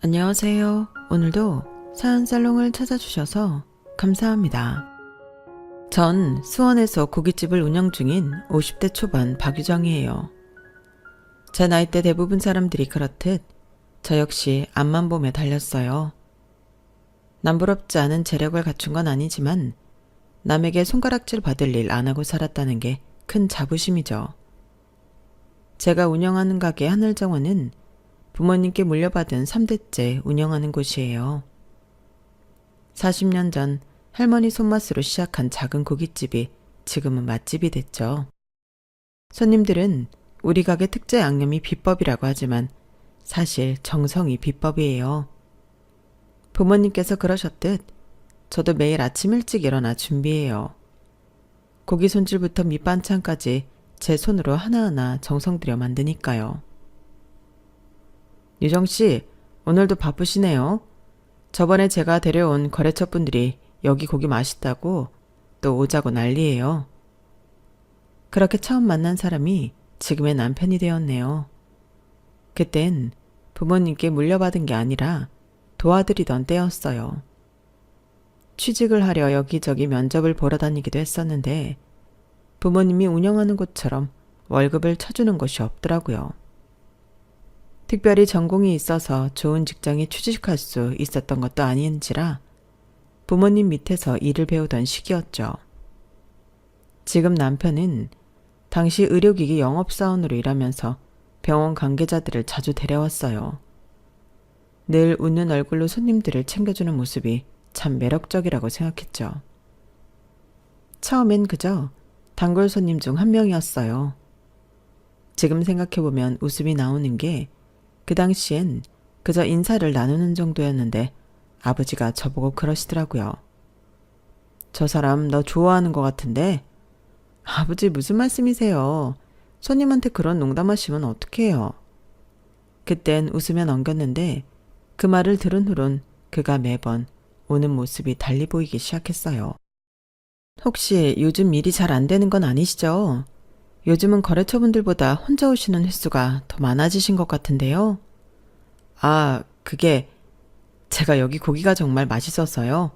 안녕하세요. 오늘도 사연살롱을 찾아주셔서 감사합니다. 전 수원에서 고깃집을 운영 중인 50대 초반 박유정이에요. 제 나이대 대부분 사람들이 그렇듯 저 역시 앞만 보며 달렸어요. 남부럽지 않은 재력을 갖춘 건 아니지만 남에게 손가락질 받을 일 안 하고 살았다는 게 큰 자부심이죠. 제가 운영하는 가게 하늘정원은 부모님께 물려받은 3대째 운영하는 곳이에요. 40년 전 할머니 손맛으로 시작한 작은 고깃집이 지금은 맛집이 됐죠. 손님들은 우리 가게 특제 양념이 비법이라고 하지만 사실 정성이 비법이에요. 부모님께서 그러셨듯 저도 매일 아침 일찍 일어나 준비해요. 고기 손질부터 밑반찬까지 제 손으로 하나하나 정성 들여 만드니까요. 유정씨, 오늘도 바쁘시네요. 저번에 제가 데려온 거래처 분들이 여기 고기 맛있다고 또 오자고 난리예요. 그렇게 처음 만난 사람이 지금의 남편이 되었네요. 그땐 부모님께 물려받은 게 아니라 도와드리던 때였어요. 취직을 하려 여기저기 면접을 보러 다니기도 했었는데 부모님이 운영하는 곳처럼 월급을 쳐주는 곳이 없더라고요. 특별히 전공이 있어서 좋은 직장에 취직할 수 있었던 것도 아닌지라 부모님 밑에서 일을 배우던 시기였죠. 지금 남편은 당시 의료기기 영업사원으로 일하면서 병원 관계자들을 자주 데려왔어요. 늘 웃는 얼굴로 손님들을 챙겨주는 모습이 참 매력적이라고 생각했죠. 처음엔 그저 단골 손님 중 한 명이었어요. 지금 생각해보면 웃음이 나오는 게 그 당시엔 그저 인사를 나누는 정도였는데 아버지가 저보고 그러시더라고요. 저 사람 너 좋아하는 것 같은데? 아버지 무슨 말씀이세요? 손님한테 그런 농담하시면 어떡해요? 그땐 웃으며 넘겼는데 그 말을 들은 후론 그가 매번 오는 모습이 달리 보이기 시작했어요. 혹시 요즘 일이 잘 안 되는 건 아니시죠? 요즘은 거래처분들보다 혼자 오시는 횟수가 더 많아지신 것 같은데요. 아, 그게 제가 여기 고기가 정말 맛있어서요.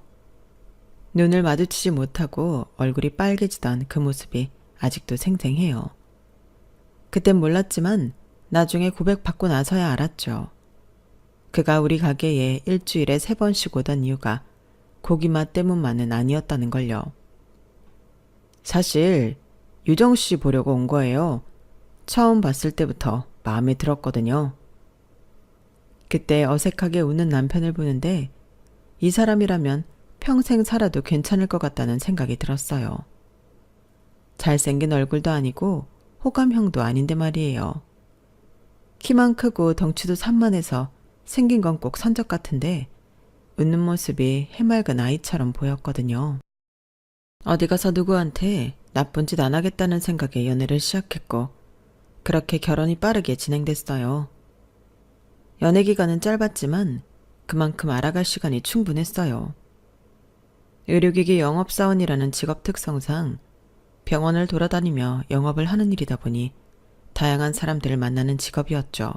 눈을 마주치지 못하고 얼굴이 빨개지던 그 모습이 아직도 생생해요. 그땐 몰랐지만 나중에 고백받고 나서야 알았죠. 그가 우리 가게에 일주일에 3번씩 오던 이유가 고기 맛 때문만은 아니었다는 걸요. 사실 유정씨 보려고 온 거예요. 처음 봤을 때부터 마음에 들었거든요. 그때 어색하게 웃는 남편을 보는데 이 사람이라면 평생 살아도 괜찮을 것 같다는 생각이 들었어요. 잘생긴 얼굴도 아니고 호감형도 아닌데 말이에요. 키만 크고 덩치도 산만해서 생긴 건 꼭 선적 같은데 웃는 모습이 해맑은 아이처럼 보였거든요. 어디 가서 누구한테 나쁜 짓 안 하겠다는 생각에 연애를 시작했고 그렇게 결혼이 빠르게 진행됐어요. 연애 기간은 짧았지만 그만큼 알아갈 시간이 충분했어요. 의료기기 영업사원이라는 직업 특성상 병원을 돌아다니며 영업을 하는 일이다 보니 다양한 사람들을 만나는 직업이었죠.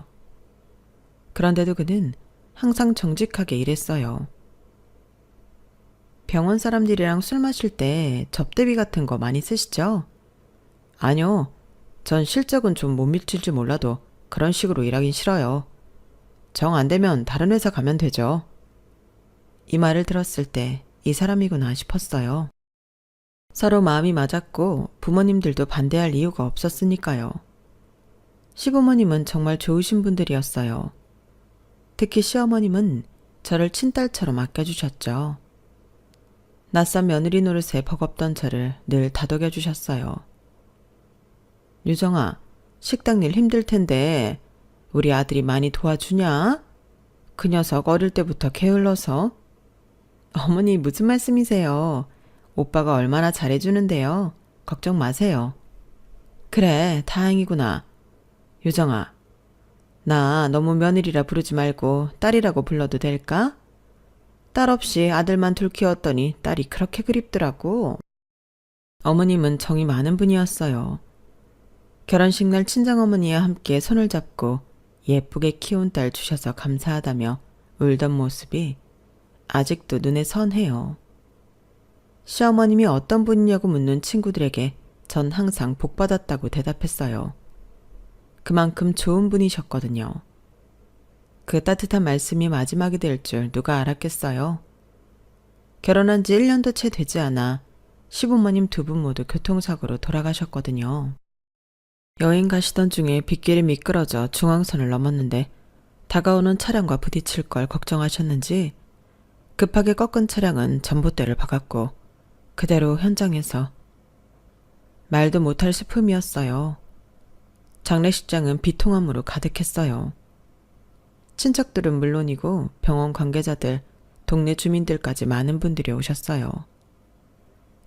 그런데도 그는 항상 정직하게 일했어요. 병원 사람들이랑 술 마실 때 접대비 같은 거 많이 쓰시죠? 아니요. 전 실적은 좀 못 미칠 줄 몰라도 그런 식으로 일하긴 싫어요. 정 안 되면 다른 회사 가면 되죠. 이 말을 들었을 때 이 사람이구나 싶었어요. 서로 마음이 맞았고 부모님들도 반대할 이유가 없었으니까요. 시부모님은 정말 좋으신 분들이었어요. 특히 시어머님은 저를 친딸처럼 아껴주셨죠. 낯선 며느리 노릇에 버겁던 저를 늘 다독여 주셨어요. 유정아, 식당 일 힘들 텐데 우리 아들이 많이 도와주냐? 그 녀석 어릴 때부터 게을러서. 어머니 무슨 말씀이세요? 오빠가 얼마나 잘해주는데요. 걱정 마세요. 그래, 다행이구나. 유정아, 나 너무 며느리라 부르지 말고 딸이라고 불러도 될까? 딸 없이 아들만 둘 키웠더니 딸이 그렇게 그립더라고. 어머님은 정이 많은 분이었어요. 결혼식 날 친정어머니와 함께 손을 잡고 예쁘게 키운 딸 주셔서 감사하다며 울던 모습이 아직도 눈에 선해요. 시어머님이 어떤 분이냐고 묻는 친구들에게 전 항상 복받았다고 대답했어요. 그만큼 좋은 분이셨거든요. 그 따뜻한 말씀이 마지막이 될 줄 누가 알았겠어요. 결혼한 지 1년도 채 되지 않아 시부모님 두 분 모두 교통사고로 돌아가셨거든요. 여행 가시던 중에 빗길이 미끄러져 중앙선을 넘었는데 다가오는 차량과 부딪힐 걸 걱정하셨는지 급하게 꺾은 차량은 전봇대를 박았고 그대로 현장에서 말도 못할 슬픔이었어요. 장례식장은 비통함으로 가득했어요. 친척들은 물론이고 병원 관계자들, 동네 주민들까지 많은 분들이 오셨어요.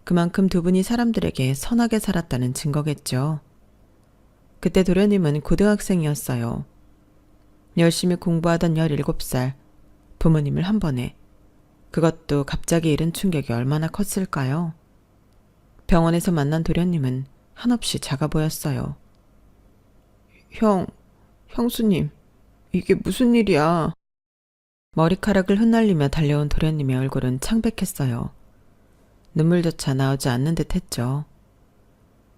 그만큼 두 분이 사람들에게 선하게 살았다는 증거겠죠. 그때 도련님은 고등학생이었어요. 열심히 공부하던 17살, 부모님을 한 번에, 그것도 갑자기 잃은 충격이 얼마나 컸을까요? 병원에서 만난 도련님은 한없이 작아 보였어요. 형수님, 이게 무슨 일이야? 머리카락을 흩날리며 달려온 도련님의 얼굴은 창백했어요. 눈물조차 나오지 않는 듯 했죠.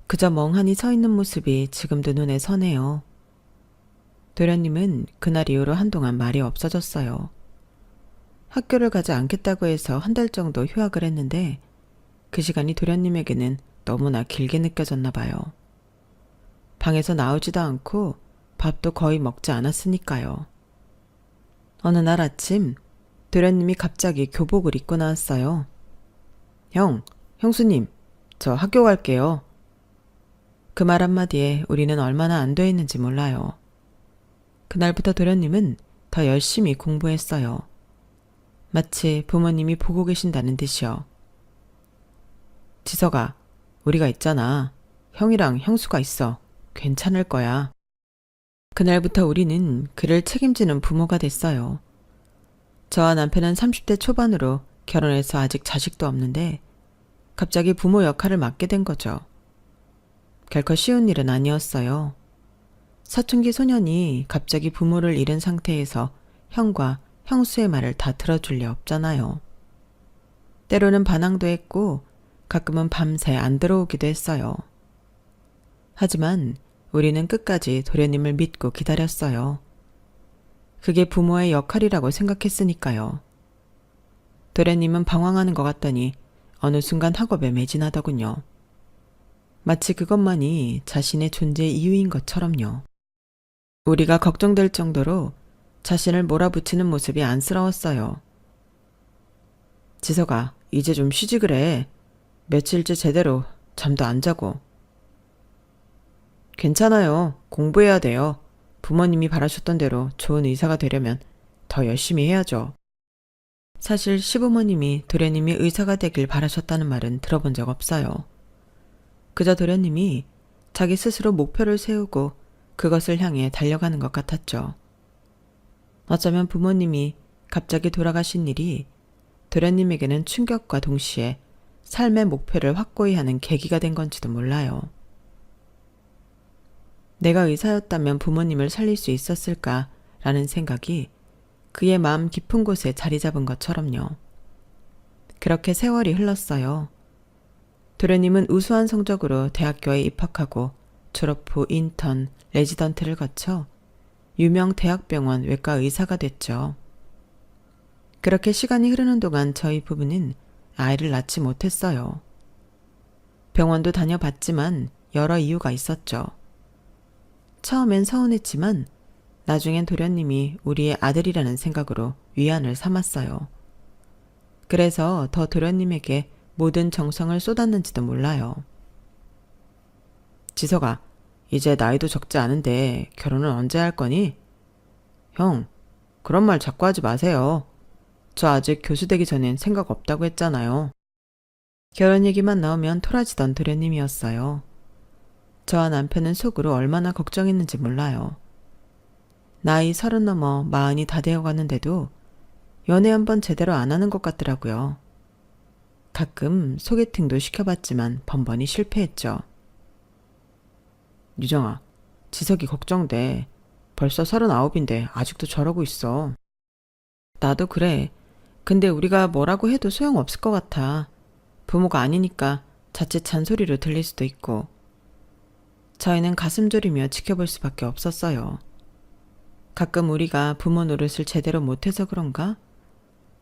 그저 멍하니 서 있는 모습이 지금도 눈에 선해요. 도련님은 그날 이후로 한동안 말이 없어졌어요. 학교를 가지 않겠다고 해서 한 달 정도 휴학을 했는데 그 시간이 도련님에게는 너무나 길게 느껴졌나 봐요. 방에서 나오지도 않고 밥도 거의 먹지 않았으니까요. 어느 날 아침 도련님이 갑자기 교복을 입고 나왔어요. 형수님, 저 학교 갈게요. 그 말 한마디에 우리는 얼마나 안도했는지 몰라요. 그날부터 도련님은 더 열심히 공부했어요. 마치 부모님이 보고 계신다는 듯이요. 지석아, 우리가 있잖아. 형이랑 형수가 있어. 괜찮을 거야. 그날부터 우리는 그를 책임지는 부모가 됐어요. 저와 남편은 30대 초반으로 결혼해서 아직 자식도 없는데 갑자기 부모 역할을 맡게 된 거죠. 결코 쉬운 일은 아니었어요. 사춘기 소년이 갑자기 부모를 잃은 상태에서 형과 형수의 말을 다 들어줄 리 없잖아요. 때로는 반항도 했고 가끔은 밤새 안 들어오기도 했어요. 하지만 우리는 끝까지 도련님을 믿고 기다렸어요. 그게 부모의 역할이라고 생각했으니까요. 도련님은 방황하는 것 같더니 어느 순간 학업에 매진하더군요. 마치 그것만이 자신의 존재의 이유인 것처럼요. 우리가 걱정될 정도로 자신을 몰아붙이는 모습이 안쓰러웠어요. 지석아, 이제 좀 쉬지 그래. 며칠째 제대로 잠도 안 자고. 괜찮아요. 공부해야 돼요. 부모님이 바라셨던 대로 좋은 의사가 되려면 더 열심히 해야죠. 사실 시부모님이 도련님이 의사가 되길 바라셨다는 말은 들어본 적 없어요. 그저 도련님이 자기 스스로 목표를 세우고 그것을 향해 달려가는 것 같았죠. 어쩌면 부모님이 갑자기 돌아가신 일이 도련님에게는 충격과 동시에 삶의 목표를 확고히 하는 계기가 된 건지도 몰라요. 내가 의사였다면 부모님을 살릴 수 있었을까라는 생각이 그의 마음 깊은 곳에 자리 잡은 것처럼요. 그렇게 세월이 흘렀어요. 도련님은 우수한 성적으로 대학교에 입학하고 졸업 후 인턴, 레지던트를 거쳐 유명 대학병원 외과 의사가 됐죠. 그렇게 시간이 흐르는 동안 저희 부부는 아이를 낳지 못했어요. 병원도 다녀봤지만 여러 이유가 있었죠. 처음엔 서운했지만 나중엔 도련님이 우리의 아들이라는 생각으로 위안을 삼았어요. 그래서 더 도련님에게 모든 정성을 쏟았는지도 몰라요. 지석아, 이제 나이도 적지 않은데 결혼은 언제 할 거니? 형, 그런 말 자꾸 하지 마세요. 저 아직 교수 되기 전엔 생각 없다고 했잖아요. 결혼 얘기만 나오면 토라지던 도련님이었어요. 저와 남편은 속으로 얼마나 걱정했는지 몰라요. 나이 30 넘어 40이 다 되어가는데도 연애 한번 제대로 안 하는 것 같더라고요. 가끔 소개팅도 시켜봤지만 번번이 실패했죠. 유정아, 지석이 걱정돼. 벌써 39인데 아직도 저러고 있어. 나도 그래. 근데 우리가 뭐라고 해도 소용없을 것 같아. 부모가 아니니까 자칫 잔소리로 들릴 수도 있고. 저희는 가슴 졸이며 지켜볼 수밖에 없었어요. 가끔 우리가 부모 노릇을 제대로 못해서 그런가?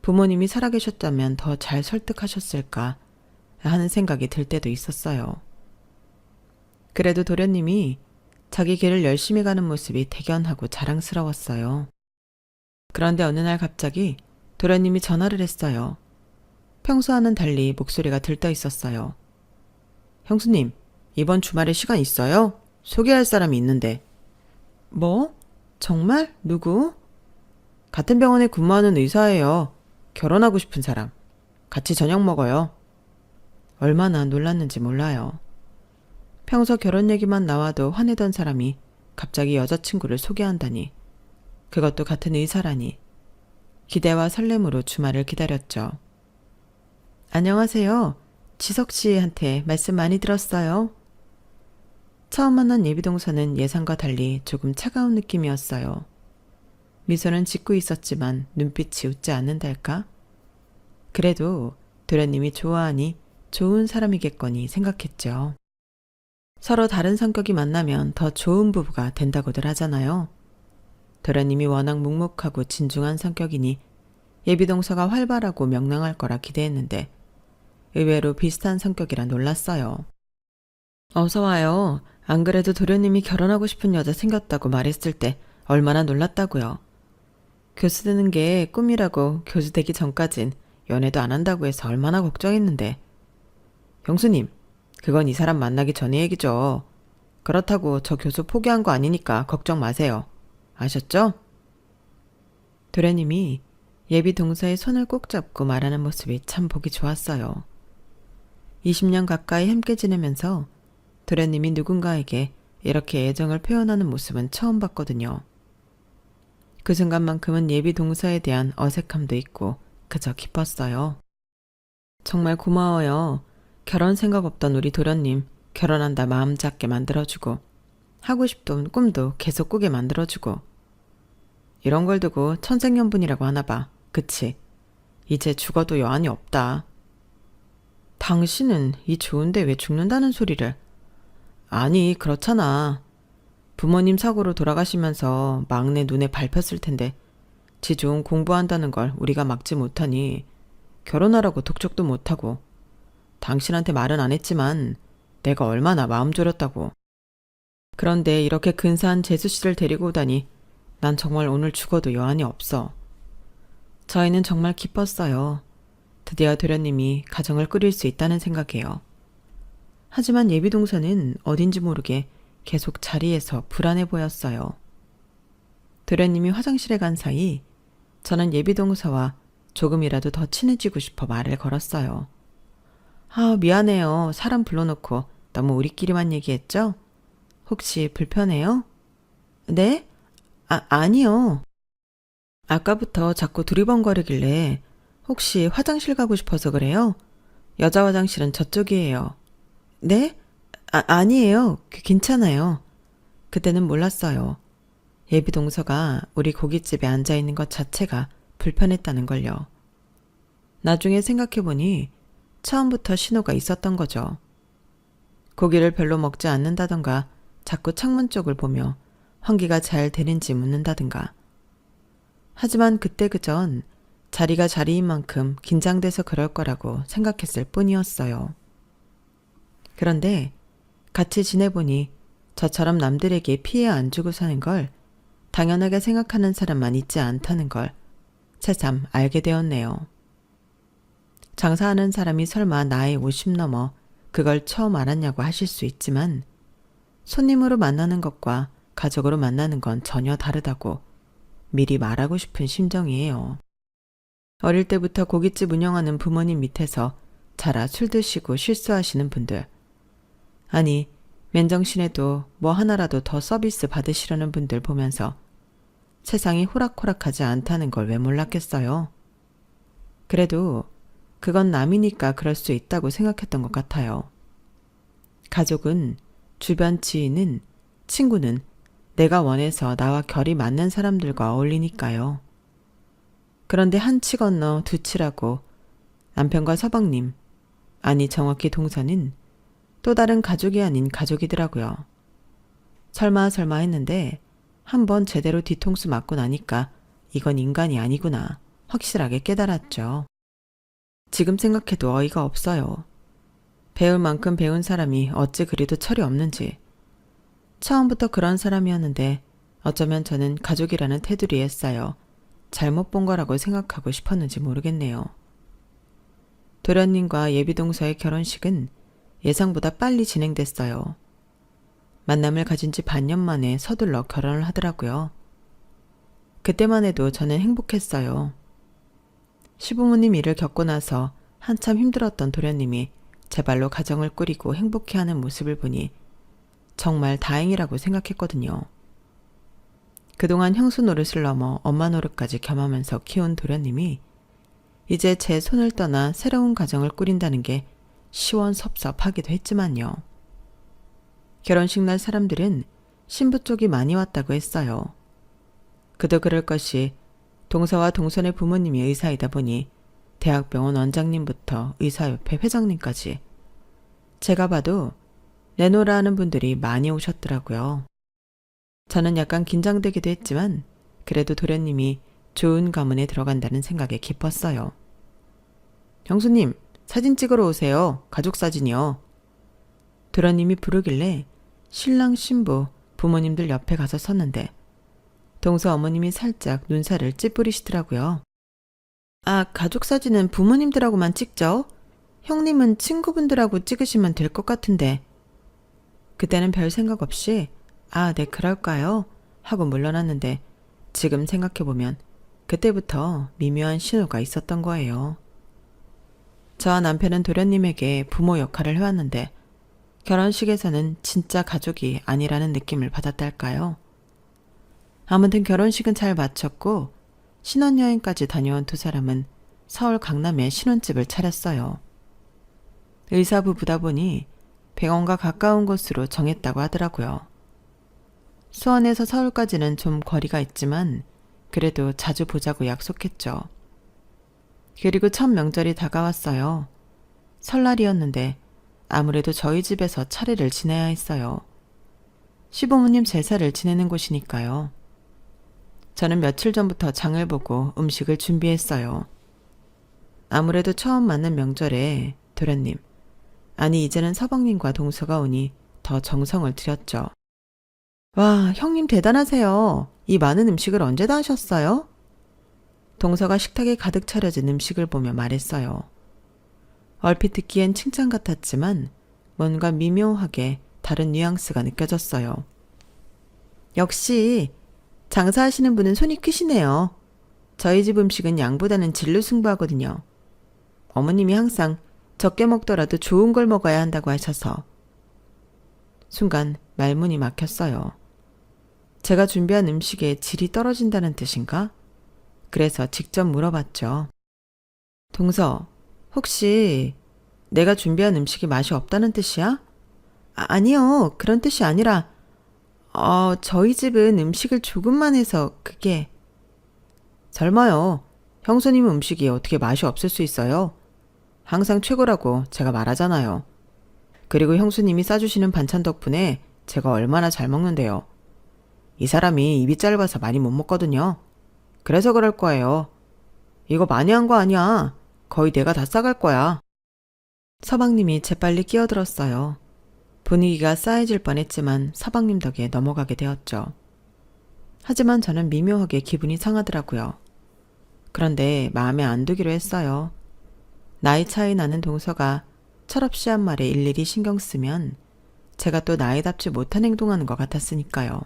부모님이 살아계셨다면 더 잘 설득하셨을까 하는 생각이 들 때도 있었어요. 그래도 도련님이 자기 길을 열심히 가는 모습이 대견하고 자랑스러웠어요. 그런데 어느 날 갑자기 도련님이 전화를 했어요. 평소와는 달리 목소리가 들떠 있었어요. 형수님, 이번 주말에 시간 있어요? 소개할 사람이 있는데. 뭐? 정말? 누구? 같은 병원에 근무하는 의사예요. 결혼하고 싶은 사람. 같이 저녁 먹어요. 얼마나 놀랐는지 몰라요. 평소 결혼 얘기만 나와도 화내던 사람이 갑자기 여자친구를 소개한다니. 그것도 같은 의사라니. 기대와 설렘으로 주말을 기다렸죠. 안녕하세요. 지석 씨한테 말씀 많이 들었어요. 처음 만난 예비동서는 예상과 달리 조금 차가운 느낌이었어요. 미소는 짓고 있었지만 눈빛이 웃지 않는달까? 그래도 도련님이 좋아하니 좋은 사람이겠거니 생각했죠. 서로 다른 성격이 만나면 더 좋은 부부가 된다고들 하잖아요. 도련님이 워낙 묵묵하고 진중한 성격이니 예비동서가 활발하고 명랑할 거라 기대했는데 의외로 비슷한 성격이라 놀랐어요. 어서 와요. 안 그래도 도련님이 결혼하고 싶은 여자 생겼다고 말했을 때 얼마나 놀랐다고요. 교수 되는 게 꿈이라고 교수 되기 전까진 연애도 안 한다고 해서 얼마나 걱정했는데. 형수님, 그건 이 사람 만나기 전의 얘기죠. 그렇다고 저 교수 포기한 거 아니니까 걱정 마세요. 아셨죠? 도련님이 예비 동서의 손을 꼭 잡고 말하는 모습이 참 보기 좋았어요. 20년 가까이 함께 지내면서 도련님이 누군가에게 이렇게 애정을 표현하는 모습은 처음 봤거든요. 그 순간만큼은 예비 동서에 대한 어색함도 있고 그저 기뻤어요. 정말 고마워요. 결혼 생각 없던 우리 도련님 결혼한다 마음 잡게 만들어주고 하고 싶던 꿈도 계속 꾸게 만들어주고 이런 걸 두고 천생연분이라고 하나 봐. 그치? 이제 죽어도 여한이 없다. 당신은 이 좋은데 왜 죽는다는 소리를. 아니 그렇잖아. 부모님 사고로 돌아가시면서 막내 눈에 밟혔을 텐데 지 좋은 공부한다는 걸 우리가 막지 못하니 결혼하라고 독촉도 못하고 당신한테 말은 안 했지만 내가 얼마나 마음 졸였다고. 그런데 이렇게 근사한 재수씨를 데리고 오다니 난 정말 오늘 죽어도 여한이 없어. 저희는 정말 기뻤어요. 드디어 도련님이 가정을 꾸릴 수 있다는 생각에요. 하지만 예비동서는 어딘지 모르게 계속 자리에서 불안해 보였어요. 도련님이 화장실에 간 사이 저는 예비동서와 조금이라도 더 친해지고 싶어 말을 걸었어요. 아, 미안해요. 사람 불러놓고 너무 우리끼리만 얘기했죠? 혹시 불편해요? 네? 아니요. 아까부터 자꾸 두리번거리길래 혹시 화장실 가고 싶어서 그래요? 여자 화장실은 저쪽이에요. 네? 아니에요. 괜찮아요. 그때는 몰랐어요. 예비동서가 우리 고깃집에 앉아있는 것 자체가 불편했다는 걸요. 나중에 생각해보니 처음부터 신호가 있었던 거죠. 고기를 별로 먹지 않는다던가 자꾸 창문 쪽을 보며 환기가 잘 되는지 묻는다든가. 하지만 그때 그전 자리가 자리인 만큼 긴장돼서 그럴 거라고 생각했을 뿐이었어요. 그런데 같이 지내보니 저처럼 남들에게 피해 안 주고 사는 걸 당연하게 생각하는 사람만 있지 않다는 걸 새삼 알게 되었네요. 장사하는 사람이 설마 나이 50 넘어 그걸 처음 알았냐고 하실 수 있지만 손님으로 만나는 것과 가족으로 만나는 건 전혀 다르다고 미리 말하고 싶은 심정이에요. 어릴 때부터 고깃집 운영하는 부모님 밑에서 자라 술 드시고 실수하시는 분들, 아니 맨정신에도 뭐 하나라도 더 서비스 받으시려는 분들 보면서 세상이 호락호락하지 않다는 걸 왜 몰랐겠어요. 그래도 그건 남이니까 그럴 수 있다고 생각했던 것 같아요. 가족은, 주변 지인은, 친구는 내가 원해서 나와 결이 맞는 사람들과 어울리니까요. 그런데 한 치 건너 두 치라고 남편과 서방님, 아니 정확히 동서는 또 다른 가족이 아닌 가족이더라고요. 설마 했는데 한번 제대로 뒤통수 맞고 나니까 이건 인간이 아니구나 확실하게 깨달았죠. 지금 생각해도 어이가 없어요. 배울 만큼 배운 사람이 어찌 그리도 철이 없는지. 처음부터 그런 사람이었는데 어쩌면 저는 가족이라는 테두리에 쌓여 잘못 본 거라고 생각하고 싶었는지 모르겠네요. 도련님과 예비동서의 결혼식은 예상보다 빨리 진행됐어요. 만남을 가진 지 반년 만에 서둘러 결혼을 하더라고요. 그때만 해도 저는 행복했어요. 시부모님 일을 겪고 나서 한참 힘들었던 도련님이 제 발로 가정을 꾸리고 행복해하는 모습을 보니 정말 다행이라고 생각했거든요. 그동안 형수 노릇을 넘어 엄마 노릇까지 겸하면서 키운 도련님이 이제 제 손을 떠나 새로운 가정을 꾸린다는 게 시원섭섭하기도 했지만요. 결혼식 날 사람들은 신부 쪽이 많이 왔다고 했어요. 그도 그럴 것이 동서와 동선의 부모님이 의사이다 보니 대학병원 원장님부터 의사협회 회장님까지 제가 봐도 내노라 하는 분들이 많이 오셨더라고요. 저는 약간 긴장되기도 했지만 그래도 도련님이 좋은 가문에 들어간다는 생각에 기뻤어요. 형수님, 사진 찍으러 오세요. 가족 사진이요. 도련님이 부르길래 신랑 신부 부모님들 옆에 가서 섰는데 동서 어머님이 살짝 눈살을 찌푸리시더라고요. 아, 가족 사진은 부모님들하고만 찍죠? 형님은 친구분들하고 찍으시면 될 것 같은데. 그때는 별 생각 없이 아, 네, 그럴까요? 하고 물러났는데 지금 생각해보면 그때부터 미묘한 신호가 있었던 거예요. 저와 남편은 도련님에게 부모 역할을 해왔는데 결혼식에서는 진짜 가족이 아니라는 느낌을 받았달까요? 아무튼 결혼식은 잘 마쳤고 신혼여행까지 다녀온 두 사람은 서울 강남에 신혼집을 차렸어요. 의사 부부다 보니 병원과 가까운 곳으로 정했다고 하더라고요. 수원에서 서울까지는 좀 거리가 있지만 그래도 자주 보자고 약속했죠. 그리고 첫 명절이 다가왔어요. 설날이었는데 아무래도 저희 집에서 차례를 지내야 했어요. 시부모님 제사를 지내는 곳이니까요. 저는 며칠 전부터 장을 보고 음식을 준비했어요. 아무래도 처음 맞는 명절에 도련님, 아니 이제는 서방님과 동서가 오니 더 정성을 들였죠. 와, 형님 대단하세요. 이 많은 음식을 언제 다 하셨어요? 동서가 식탁에 가득 차려진 음식을 보며 말했어요. 얼핏 듣기엔 칭찬 같았지만 뭔가 미묘하게 다른 뉘앙스가 느껴졌어요. 역시 장사하시는 분은 손이 크시네요. 저희 집 음식은 양보다는 질로 승부하거든요. 어머님이 항상 적게 먹더라도 좋은 걸 먹어야 한다고 하셔서. 순간 말문이 막혔어요. 제가 준비한 음식의 질이 떨어진다는 뜻인가? 그래서 직접 물어봤죠. 동서, 혹시 내가 준비한 음식이 맛이 없다는 뜻이야? 아니요, 그런 뜻이 아니라 저희 집은 음식을 조금만 해서 그게. 설마요. 형수님 음식이 어떻게 맛이 없을 수 있어요? 항상 최고라고 제가 말하잖아요. 그리고 형수님이 싸주시는 반찬 덕분에 제가 얼마나 잘 먹는데요. 이 사람이 입이 짧아서 많이 못 먹거든요. 그래서 그럴 거예요. 이거 많이 한 거 아니야. 거의 내가 다 싸갈 거야. 서방님이 재빨리 끼어들었어요. 분위기가 싸해질 뻔했지만 서방님 덕에 넘어가게 되었죠. 하지만 저는 미묘하게 기분이 상하더라고요. 그런데 마음에 안 두기로 했어요. 나이 차이 나는 동서가 철없이 한 말에 일일이 신경 쓰면 제가 또 나이답지 못한 행동하는 것 같았으니까요.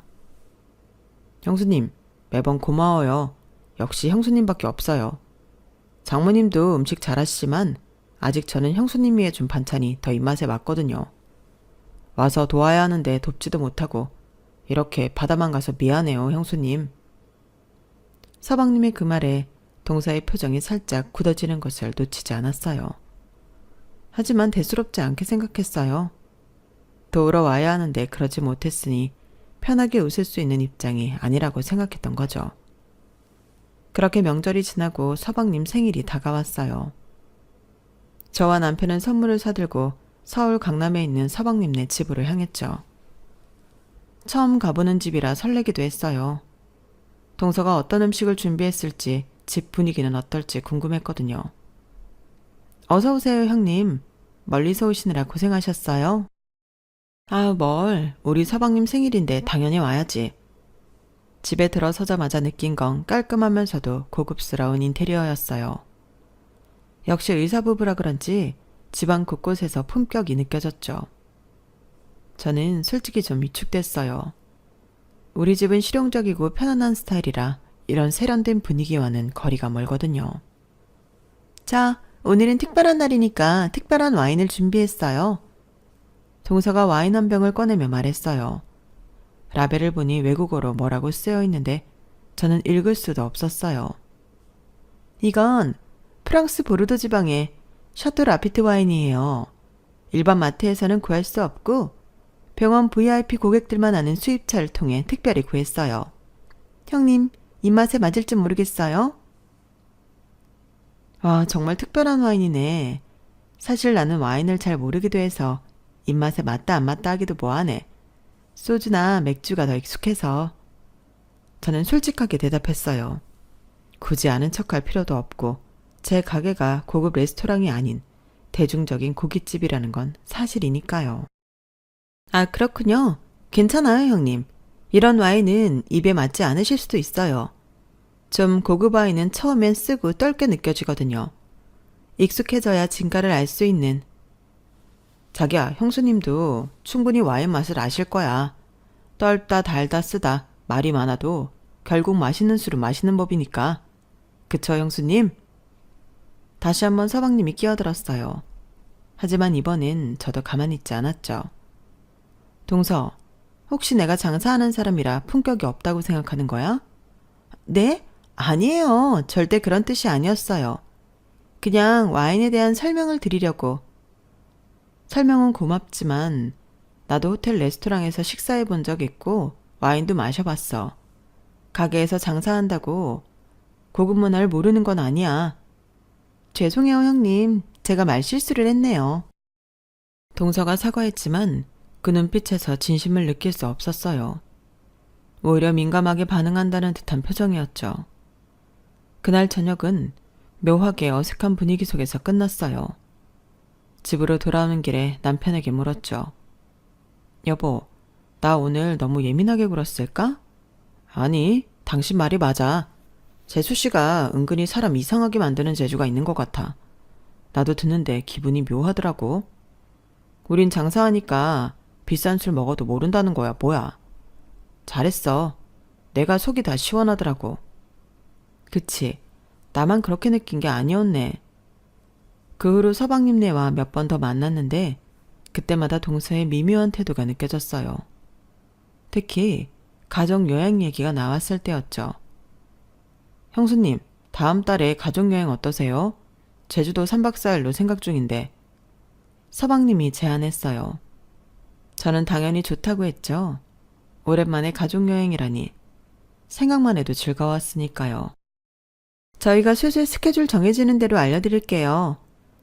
형수님, 매번 고마워요. 역시 형수님밖에 없어요. 장모님도 음식 잘하시지만 아직 저는 형수님이 해준 반찬이 더 입맛에 맞거든요. 와서 도와야 하는데 돕지도 못하고 이렇게 바다만 가서 미안해요, 형수님. 서방님의 그 말에 동서의 표정이 살짝 굳어지는 것을 놓치지 않았어요. 하지만 대수롭지 않게 생각했어요. 도우러 와야 하는데 그러지 못했으니 편하게 웃을 수 있는 입장이 아니라고 생각했던 거죠. 그렇게 명절이 지나고 서방님 생일이 다가왔어요. 저와 남편은 선물을 사들고 서울 강남에 있는 서방님네 집으로 향했죠. 처음 가보는 집이라 설레기도 했어요. 동서가 어떤 음식을 준비했을지 집 분위기는 어떨지 궁금했거든요. 어서 오세요, 형님. 멀리서 오시느라 고생하셨어요. 아, 뭘. 우리 서방님 생일인데 당연히 와야지. 집에 들어서자마자 느낀 건 깔끔하면서도 고급스러운 인테리어였어요. 역시 의사부부라 그런지 집안 곳곳에서 품격이 느껴졌죠. 저는 솔직히 좀 위축됐어요. 우리 집은 실용적이고 편안한 스타일이라 이런 세련된 분위기와는 거리가 멀거든요. 자, 오늘은 특별한 날이니까 특별한 와인을 준비했어요. 동서가 와인 한 병을 꺼내며 말했어요. 라벨을 보니 외국어로 뭐라고 쓰여 있는데 저는 읽을 수도 없었어요. 이건 프랑스 보르도 지방의 샤토 라피트 와인이에요. 일반 마트에서는 구할 수 없고 병원 VIP 고객들만 아는 수입차를 통해 특별히 구했어요. 형님, 입맛에 맞을지 모르겠어요? 와, 정말 특별한 와인이네. 사실 나는 와인을 잘 모르기도 해서 입맛에 맞다 안 맞다 하기도 뭐하네. 소주나 맥주가 더 익숙해서. 저는 솔직하게 대답했어요. 굳이 아는 척할 필요도 없고 제 가게가 고급 레스토랑이 아닌 대중적인 고깃집이라는 건 사실이니까요. 아, 그렇군요. 괜찮아요, 형님. 이런 와인은 입에 맞지 않으실 수도 있어요. 좀 고급 와인은 처음엔 쓰고 떫게 느껴지거든요. 익숙해져야 진가를 알 수 있는. 자기야, 형수님도 충분히 와인 맛을 아실 거야. 떫다 달다 쓰다 말이 많아도 결국 맛있는 술은 마시는 법이니까. 그쵸, 형수님? 다시 한번 서방님이 끼어들었어요. 하지만 이번엔 저도 가만히 있지 않았죠. 동서, 혹시 내가 장사하는 사람이라 품격이 없다고 생각하는 거야? 네? 아니에요. 절대 그런 뜻이 아니었어요. 그냥 와인에 대한 설명을 드리려고. 설명은 고맙지만 나도 호텔 레스토랑에서 식사해 본 적 있고 와인도 마셔봤어. 가게에서 장사한다고 고급 문화를 모르는 건 아니야. 죄송해요, 형님. 제가 말실수를 했네요. 동서가 사과했지만 그 눈빛에서 진심을 느낄 수 없었어요. 오히려 민감하게 반응한다는 듯한 표정이었죠. 그날 저녁은 묘하게 어색한 분위기 속에서 끝났어요. 집으로 돌아오는 길에 남편에게 물었죠. 여보, 나 오늘 너무 예민하게 굴었을까? 아니, 당신 말이 맞아. 재수씨가 은근히 사람 이상하게 만드는 재주가 있는 것 같아. 나도 듣는데 기분이 묘하더라고. 우린 장사하니까 비싼 술 먹어도 모른다는 거야, 뭐야. 잘했어. 내가 속이 다 시원하더라고. 그치, 나만 그렇게 느낀 게 아니었네. 그 후로 서방님네와 몇 번 더 만났는데 그때마다 동서의 미묘한 태도가 느껴졌어요. 특히 가족여행 얘기가 나왔을 때였죠. 형수님, 다음 달에 가족여행 어떠세요? 제주도 3박 4일로 생각 중인데. 서방님이 제안했어요. 저는 당연히 좋다고 했죠. 오랜만에 가족여행이라니. 생각만 해도 즐거웠으니까요. 저희가 슬슬 스케줄 정해지는 대로 알려드릴게요.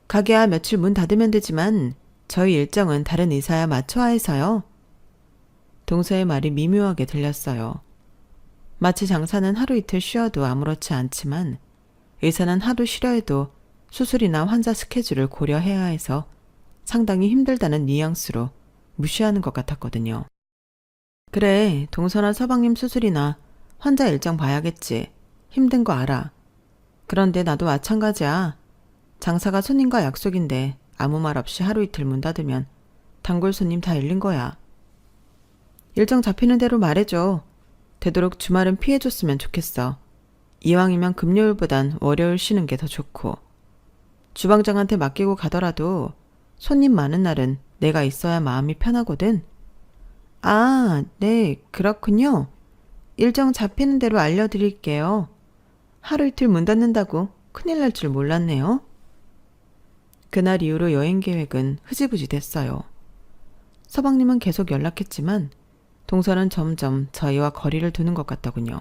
가게야 며칠 문 닫으면 되지만 저희 일정은 다른 의사야 맞춰야 해서요. 동서의 말이 미묘하게 들렸어요. 마치 장사는 하루 이틀 쉬어도 아무렇지 않지만 의사는 하루 쉬려 해도 수술이나 환자 스케줄을 고려해야 해서 상당히 힘들다는 뉘앙스로 무시하는 것 같았거든요. 그래, 동서나 서방님 수술이나 환자 일정 봐야겠지. 힘든 거 알아. 그런데 나도 마찬가지야. 장사가 손님과 약속인데 아무 말 없이 하루 이틀 문 닫으면 단골 손님 다 잃는 거야. 일정 잡히는 대로 말해줘. 되도록 주말은 피해줬으면 좋겠어. 이왕이면 금요일보단 월요일 쉬는 게 더 좋고. 주방장한테 맡기고 가더라도 손님 많은 날은 내가 있어야 마음이 편하거든. 아, 네, 그렇군요. 일정 잡히는 대로 알려드릴게요. 하루 이틀 문 닫는다고 큰일 날 줄 몰랐네요. 그날 이후로 여행 계획은 흐지부지 됐어요. 서방님은 계속 연락했지만 동서는 점점 저희와 거리를 두는 것 같더군요.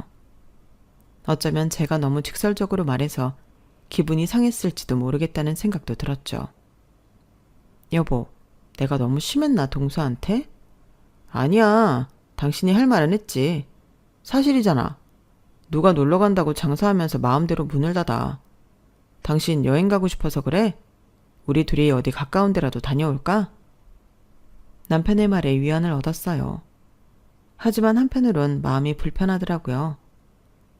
어쩌면 제가 너무 직설적으로 말해서 기분이 상했을지도 모르겠다는 생각도 들었죠. 여보, 내가 너무 심했나 동서한테? 아니야. 당신이 할 말은 했지. 사실이잖아. 누가 놀러 간다고 장사하면서 마음대로 문을 닫아. 당신 여행 가고 싶어서 그래? 우리 둘이 어디 가까운 데라도 다녀올까? 남편의 말에 위안을 얻었어요. 하지만 한편으론 마음이 불편하더라고요.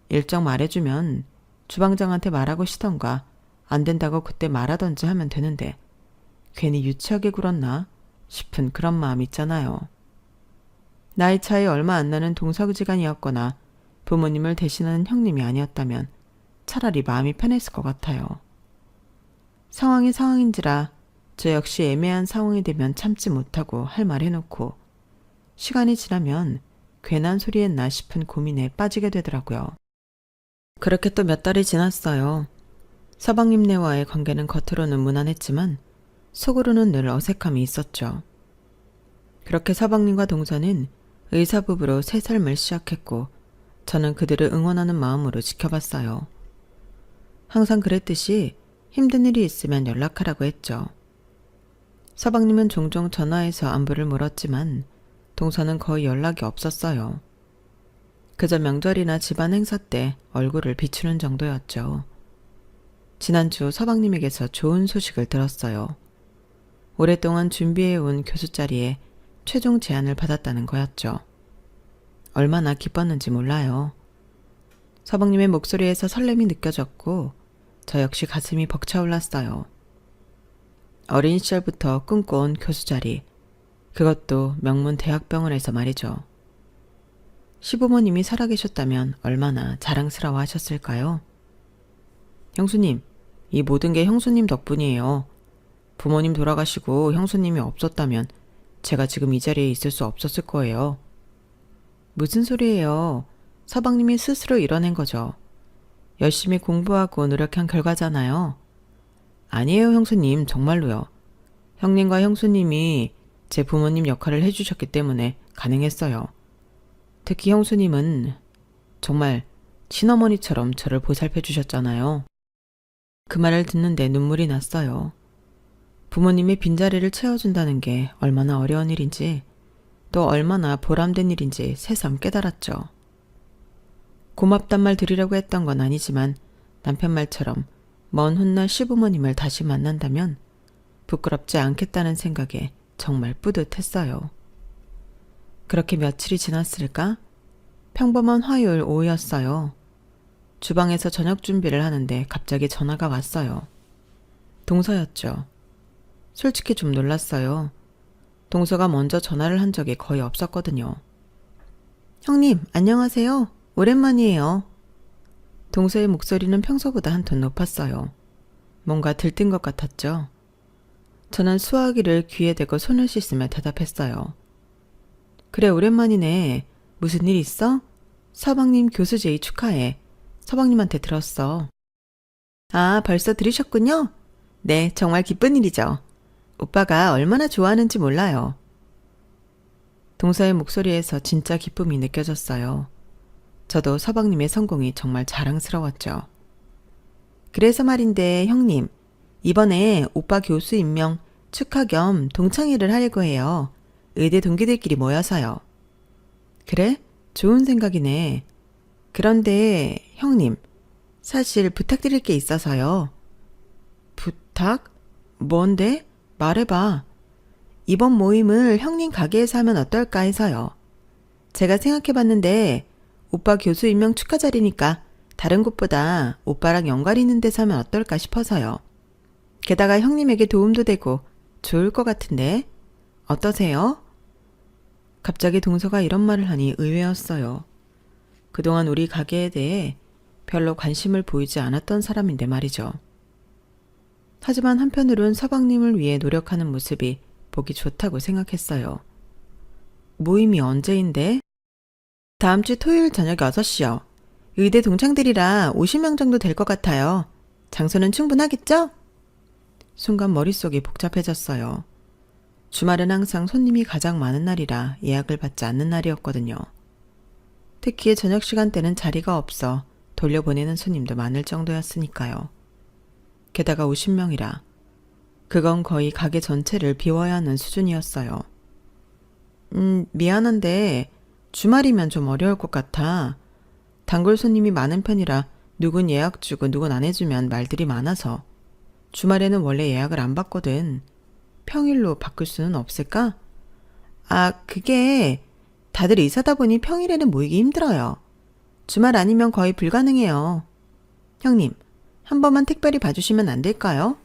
일정 말해주면 주방장한테 말하고 시던가 안 된다고 그때 말하던지 하면 되는데 괜히 유치하게 굴었나 싶은 그런 마음 있잖아요. 나이 차이 얼마 안 나는 동서지간이었거나 부모님을 대신하는 형님이 아니었다면 차라리 마음이 편했을 것 같아요. 상황이 상황인지라 저 역시 애매한 상황이 되면 참지 못하고 할 말 해놓고 시간이 지나면 괜한 소리 했나 싶은 고민에 빠지게 되더라고요. 그렇게 또 몇 달이 지났어요. 서방님네와의 관계는 겉으로는 무난했지만 속으로는 늘 어색함이 있었죠. 그렇게 서방님과 동서는 의사부부로 새 삶을 시작했고 저는 그들을 응원하는 마음으로 지켜봤어요. 항상 그랬듯이 힘든 일이 있으면 연락하라고 했죠. 서방님은 종종 전화해서 안부를 물었지만 동서는 거의 연락이 없었어요. 그저 명절이나 집안 행사 때 얼굴을 비추는 정도였죠. 지난주 서방님에게서 좋은 소식을 들었어요. 오랫동안 준비해온 교수 자리에 최종 제안을 받았다는 거였죠. 얼마나 기뻤는지 몰라요. 서방님의 목소리에서 설렘이 느껴졌고 저 역시 가슴이 벅차올랐어요. 어린 시절부터 꿈꿔온 교수 자리, 그것도 명문 대학병원에서 말이죠. 시부모님이 살아계셨다면 얼마나 자랑스러워 하셨을까요? 형수님, 이 모든 게 형수님 덕분이에요. 부모님 돌아가시고 형수님이 없었다면 제가 지금 이 자리에 있을 수 없었을 거예요. 무슨 소리예요? 서방님이 스스로 이뤄낸 거죠. 열심히 공부하고 노력한 결과잖아요. 아니에요, 형수님. 정말로요. 형님과 형수님이 제 부모님 역할을 해주셨기 때문에 가능했어요. 특히 형수님은 정말 친어머니처럼 저를 보살펴 주셨잖아요. 그 말을 듣는데 눈물이 났어요. 부모님의 빈자리를 채워준다는 게 얼마나 어려운 일인지 또 얼마나 보람된 일인지 새삼 깨달았죠. 고맙단 말 드리려고 했던 건 아니지만 남편 말처럼 먼 훗날 시부모님을 다시 만난다면 부끄럽지 않겠다는 생각에 정말 뿌듯했어요. 그렇게 며칠이 지났을까? 평범한 화요일 오후였어요. 주방에서 저녁 준비를 하는데 갑자기 전화가 왔어요. 동서였죠. 솔직히 좀 놀랐어요. 동서가 먼저 전화를 한 적이 거의 없었거든요. 형님, 안녕하세요. 오랜만이에요. 동서의 목소리는 평소보다 한 톤 높았어요. 뭔가 들뜬 것 같았죠. 저는 수화기를 귀에 대고 손을 씻으며 대답했어요. 그래, 오랜만이네. 무슨 일 있어? 서방님 교수 제의 축하해. 서방님한테 들었어. 아, 벌써 들으셨군요? 네, 정말 기쁜 일이죠. 오빠가 얼마나 좋아하는지 몰라요. 동서의 목소리에서 진짜 기쁨이 느껴졌어요. 저도 서방님의 성공이 정말 자랑스러웠죠. 그래서 말인데 형님, 이번에 오빠 교수 임명 축하 겸 동창회를 하려고 해요. 의대 동기들끼리 모여서요. 그래? 좋은 생각이네. 그런데 형님, 사실 부탁드릴 게 있어서요. 부탁? 뭔데? 말해봐. 이번 모임을 형님 가게에서 하면 어떨까 해서요. 제가 생각해봤는데 오빠 교수 임명 축하 자리니까 다른 곳보다 오빠랑 연관 있는 데서 하면 어떨까 싶어서요. 게다가 형님에게 도움도 되고 좋을 것 같은데 어떠세요? 갑자기 동서가 이런 말을 하니 의외였어요. 그동안 우리 가게에 대해 별로 관심을 보이지 않았던 사람인데 말이죠. 하지만 한편으론 서방님을 위해 노력하는 모습이 보기 좋다고 생각했어요. 모임이 언제인데? 다음 주 토요일 저녁 6시요. 의대 동창들이라 50명 정도 될 것 같아요. 장소는 충분하겠죠? 순간 머릿속이 복잡해졌어요. 주말은 항상 손님이 가장 많은 날이라 예약을 받지 않는 날이었거든요. 특히 저녁 시간대는 자리가 없어 돌려보내는 손님도 많을 정도였으니까요. 게다가 50명이라 그건 거의 가게 전체를 비워야 하는 수준이었어요. 미안한데 주말이면 좀 어려울 것 같아. 단골 손님이 많은 편이라 누군 예약 주고 누군 안 해주면 말들이 많아서 주말에는 원래 예약을 안 받거든. 평일로 바꿀 수는 없을까? 그게 다들 의사다 보니 평일에는 모이기 힘들어요. 주말 아니면 거의 불가능해요. 형님, 한 번만 특별히 봐주시면 안 될까요?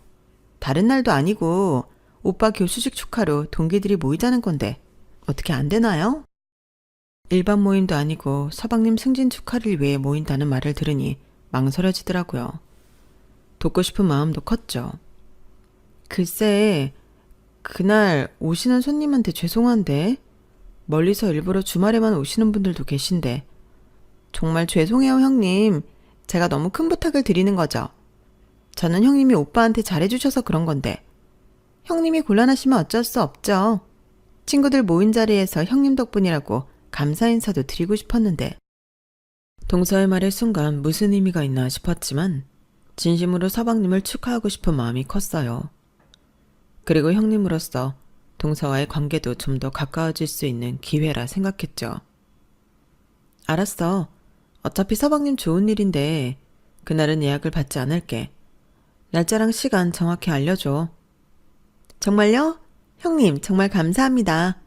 다른 날도 아니고 오빠 교수식 축하로 동기들이 모이자는 건데 어떻게 안 되나요? 일반 모임도 아니고 서방님 승진 축하를 위해 모인다는 말을 들으니 망설여지더라고요. 돕고 싶은 마음도 컸죠. 글쎄, 그날 오시는 손님한테 죄송한데 멀리서 일부러 주말에만 오시는 분들도 계신데 정말 죄송해요 형님. 제가 너무 큰 부탁을 드리는 거죠. 저는 형님이 오빠한테 잘해주셔서 그런 건데 형님이 곤란하시면 어쩔 수 없죠. 친구들 모인 자리에서 형님 덕분이라고 감사 인사도 드리고 싶었는데 동서의 말의 순간 무슨 의미가 있나 싶었지만 진심으로 서방님을 축하하고 싶은 마음이 컸어요. 그리고 형님으로서 동서와의 관계도 좀 더 가까워질 수 있는 기회라 생각했죠. 알았어. 어차피 서방님 좋은 일인데 그날은 예약을 받지 않을게. 날짜랑 시간 정확히 알려줘. 정말요? 형님 정말 감사합니다.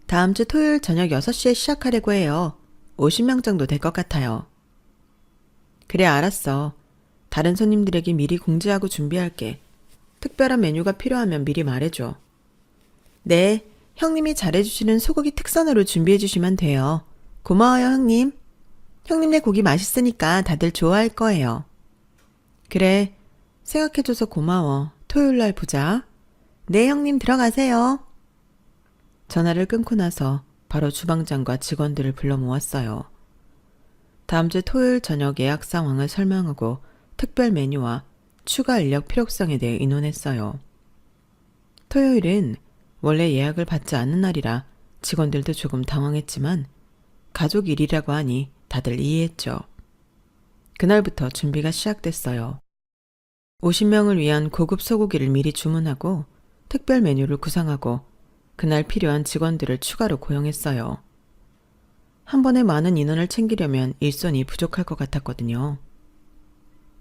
다음 주 토요일 저녁 6시에 시작하려고 해요. 50명 정도 될 것 같아요. 그래 알았어. 다른 손님들에게 미리 공지하고 준비할게. 특별한 메뉴가 필요하면 미리 말해줘. 네, 형님이 잘해주시는 소고기 특선으로 준비해주시면 돼요. 고마워요 형님. 형님네 고기 맛있으니까 다들 좋아할 거예요. 그래, 생각해줘서 고마워. 토요일날 보자. 네 형님 들어가세요. 전화를 끊고 나서 바로 주방장과 직원들을 불러 모았어요. 다음 주 토요일 저녁 예약 상황을 설명하고 특별 메뉴와 추가 인력 필요성에 대해 의논했어요. 토요일은 원래 예약을 받지 않는 날이라 직원들도 조금 당황했지만 가족 일이라고 하니 다들 이해했죠. 그날부터 준비가 시작됐어요. 50명을 위한 고급 소고기를 미리 주문하고 특별 메뉴를 구상하고 그날 필요한 직원들을 추가로 고용했어요. 한 번에 많은 인원을 챙기려면 일손이 부족할 것 같았거든요.